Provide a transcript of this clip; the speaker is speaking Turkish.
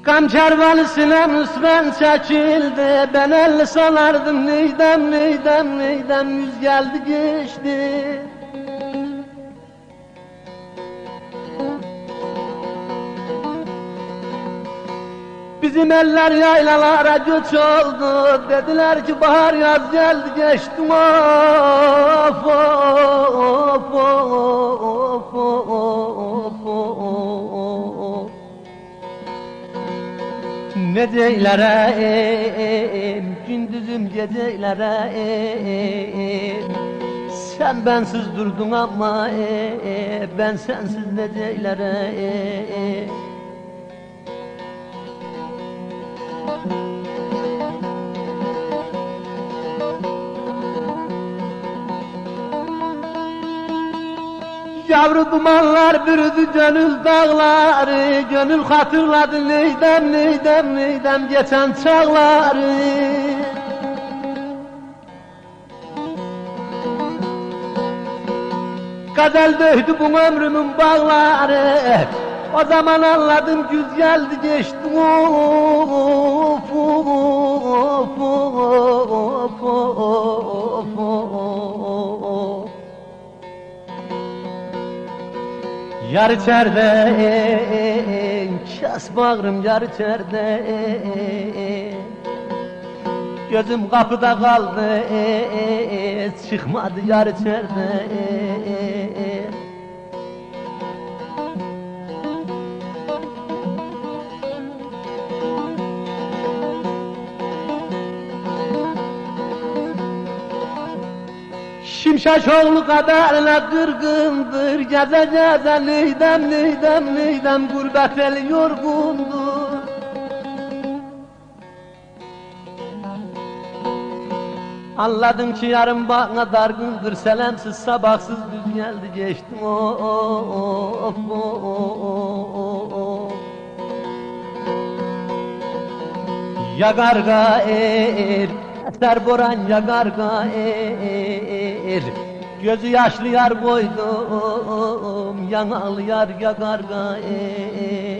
Kamçar valisine müsben çekildi. Ben elli sanardım neydem neydem neydem. Yüz geldi geçti. Bizim eller yaylalara göç oldu. Dediler ki bahar yaz geldi geçti. Of of of of of. Ne deylərəm, gündüzüm gecəylərəm. Sen bensiz durdun ama ben sensiz ne deylərəm. Yavru dumanlar bürüdü gönül dağları. Gönül hatırladı neydem neydem neydem geçen çağları. Kadel döydü bu ömrümün bağları. O zaman anladım güz geldi geçti. Of of of of of of. Yar içeride, kes bağrım yar içeride. Gözüm kapıda kaldı, çıkmadı yar içeride. Şimşakoğlu kaderine kırgındır. Geze geze neydem neydem neydem. Gurbet eli yorgundur. Anladım ki yarın bana dargındır. Selamsız sabahsız düz geldi geçtim. Of of of. Yagar gair eser boran yagar gair. Gözü yaşlı yar koydum, yanalı yar yagar gair.